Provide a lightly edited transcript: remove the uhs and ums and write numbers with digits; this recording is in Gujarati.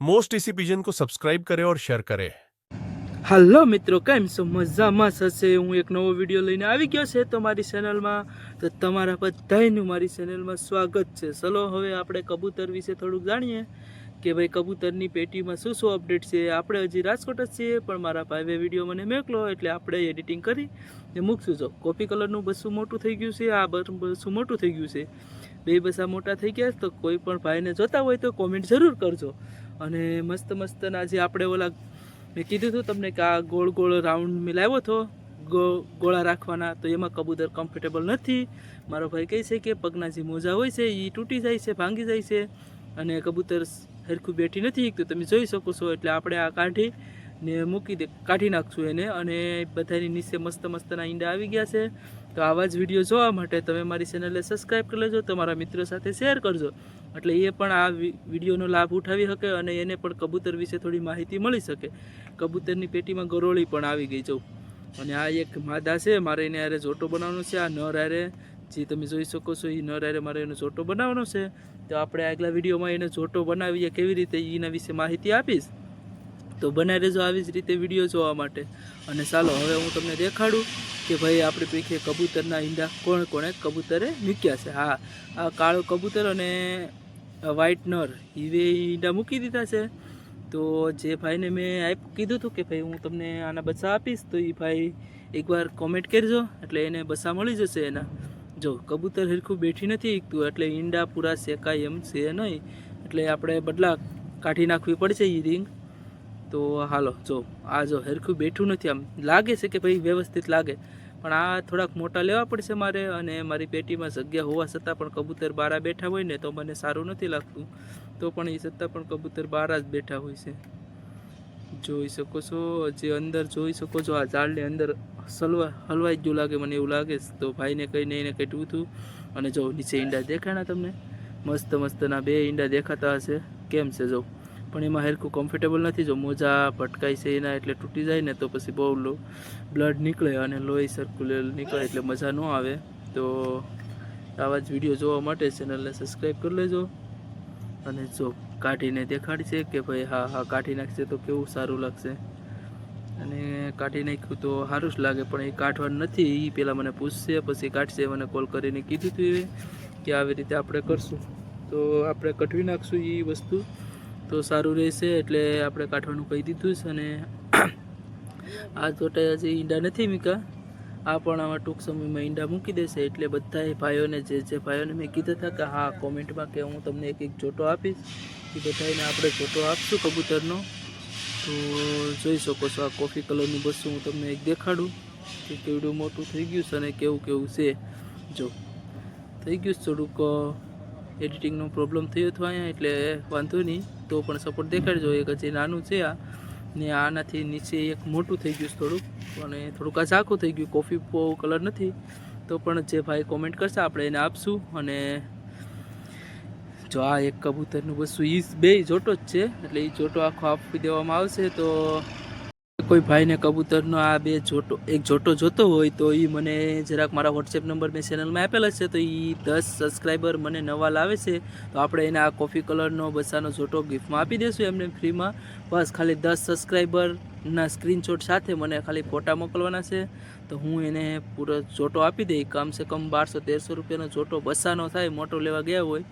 मोस्ट इसी पिजन को सब्सक्राइब करें और शेयर करें। હાલો મિત્રો, કેમ છો? મજામાં હશે? હું એક નવો વિડીયો લઈને આવી ગયો છે તમારી ચેનલમાં, તો તમારા બધાયનું મારી ચેનલમાં સ્વાગત છે. ચલો હવે આપણે કબૂતર વિશે થોડુંક જાણીએ કે ભાઈ કબૂતરની પેટીમાં શું શું અપડેટ છે. આપણે હજી રાજકોટ જ છીએ, પણ મારા ભાઈએ વિડીયો મને મોકલો એટલે આપણે એડિટિંગ કરી ને મૂકશું. જો કોફી કલરનું બસું મોટું થઈ ગયું છે, આ બસું મોટું થઈ ગયું છે, બે બસા મોટા થઈ ગયા. તો કોઈ પણ ભાઈને જોતા હોય તો કોમેન્ટ જરૂર કરજો. અને મસ્ત મસ્તના જે આપણે ઓલા મેં કીધું હતું તમને કે આ ગોળ ગોળ રાઉન્ડ મેં લાવ્યો હતો ગોળા રાખવાના, તો એમાં કબૂતર કમ્ફર્ટેબલ નથી. મારો ભાઈ કહે છે કે પગના જે મોજા હોય છે એ તૂટી જાય છે, ભાંગી જાય છે, અને કબૂતર સરખું બેઠી નથી. તો તમે જોઈ શકો છો. એટલે આપણે આ કાઢીને કાઢી નાખશું એને. અને બધાની નીચે મસ્ત મસ્તના ઈંડા આવી ગયા છે. તો આવા જ વિડીયો જોવા માટે તમે મારી ચેનલને સબસ્ક્રાઈબ કરી લેજો, તમારા મિત્રો સાથે શેર કરજો, એટલે એ પણ આ વિડીયોનો લાભ ઉઠાવી શકે અને એને પણ કબૂતર વિશે થોડી માહિતી મળી શકે. કબૂતરની પેટીમાં ગરોળી પણ આવી ગઈ જો. અને આ એક માદા છે, મારે એને હારે જોટો બનાવવાનો છે. આ નર હારે જે તમે જોઈ શકો છો એ નર હારે મારે એનો જોટો બનાવવાનો છે. તો આપણે આગલા વિડીયોમાં એને જોટો બનાવીએ કેવી રીતે એના વિશે માહિતી આપીશ. તો બનાવી રહેજો આવી જ રીતે વિડીયો જોવા માટે. અને ચાલો હવે હું તમને દેખાડું કે ભાઈ આપણી પૈકી કબૂતરના ઈંડા કોણે કોણે કબૂતરે મૂક્યા છે. હા, આ કાળો કબૂતર અને વ્હાઈટ નર એ ઈંડા મૂકી દીધા છે. તો જે ભાઈને મેં કીધું હતું કે ભાઈ હું તમને આના બચ્ચા આપીશ, તો એ ભાઈ એકવાર કોમેન્ટ કરજો એટલે એને બચ્ચા મળી જશે એના. જો કબૂતર હરખું બેઠી નથી ઈકતું, એટલે ઈંડા પૂરા શેકાય એમ છે નહીં, એટલે આપણે બદલા કાઢી નાખવી પડશે એ રીંગ. તો હાલો, જો આ જો હરખું બેઠું નથી, આમ લાગે છે કે ભાઈ વ્યવસ્થિત લાગે, પણ આ થોડાક મોટા લેવા પડશે મારે. અને મારી પેટીમાં જગ્યા હોવા છતાં પણ કબૂતર બારા બેઠા હોય ને તો મને સારું નથી લાગતું. તો પણ એ છતાં પણ કબૂતર બારા જ બેઠા હોય છે. જોઈ શકો છો, જે અંદર જોઈ શકો છો આ ઝાડની અંદર હલવાઈ ગયું લાગે મને એવું લાગે. તો ભાઈને કહીને એને કટ્યું હતું. અને જો નીચે ઈંડા દેખાણા તમને મસ્ત મસ્તના બે ઈંડા દેખાતા હશે. કેમ છે જો, પણ એમાં હરખું કમ્ફર્ટેબલ નથી. જો મોજા ભટકાય છે એના, એટલે તૂટી જાય ને તો પછી બહુ બ્લડ નીકળે અને લોહી સર્ક્યુલેટ નીકળે, એટલે મજા ન આવે. તો આવા જ વિડીયો જોવા માટે ચેનલને સબસ્ક્રાઈબ કરી લેજો. અને જો કાઢીને દેખાડશે કે ભાઈ હા કાઢી નાખશે તો કેવું સારું લાગશે. અને કાઢી નાખ્યું તો સારું જ લાગે, પણ એ કાઢવાનું નથી. એ પહેલાં મને પૂછશે પછી કાઢશે. મને કોલ કરીને કીધું હતું કે આવી રીતે આપણે કરશું, તો આપણે કઢવી નાખશું એ વસ્તુ તો સારું રહેશે. એટલે આપણે કાઢવાનું કહી દીધું છે. અને આ જોટા હજી ઈંડા નથી મૂક્યા, આ પણ આમાં ટૂંક સમયમાં ઈંડા મૂકી દેશે. એટલે બધાએ ભાઈઓને જે ભાઈઓને મેં કીધા હતા કે હા કોમેન્ટમાં કે હું તમને એક જોટો આપીશ, એ બધાને આપણે જોટો આપશું કબૂતરનો. તો જોઈ શકો છો આ કોફી કલરનું બસું હું તમને એક દેખાડું કે કેવડું મોટું થઈ ગયું છે અને કેવું કેવું છે. જો થઈ ગયું થોડુંક એડિટિંગનો પ્રોબ્લેમ થયો હતો અહીંયા, એટલે વાંધો નહીં, તો પણ સપોર્ટ દેખાડજો. એક હજી નાનું છે આ, ને આનાથી નીચે એક મોટું થઈ ગયું થોડુંક, અને થોડુંક આ ઝાખું થઈ ગયું. કોફી કલર નથી, તો પણ જે ભાઈ કોમેન્ટ કરશે આપણે એને આપશું. અને જો આ એક કબૂતરનું બસું એ બે જોટો જ છે, એટલે એ જોટો આખો આપી દેવામાં આવશે. તો કોઈ ભાઈને કબૂતરનો આ બે જોટો એક જોટો જોતો હોય તો એ મને જરાક મારા વોટ્સએપ નંબર મેં ચેનલમાં આપેલા છે. તો એ 10 સબસ્ક્રાઈબર મને નવા લાવે છે તો આપણે એને આ કોફી કલરનો બચ્ચાનો જોટો ગિફ્ટમાં આપી દઈશું એમને ફ્રીમાં. બસ ખાલી 10 સબસ્ક્રાઈબરના સ્ક્રીનશોટ સાથે મને ખાલી ફોટા મોકલવાના છે, તો હું એને પૂરો જોટો આપી દઈ. કમસે કમ 1200-1300 રૂપિયાનો જોટો બચ્ચાનો થાય. મોટો લેવા ગયા હોય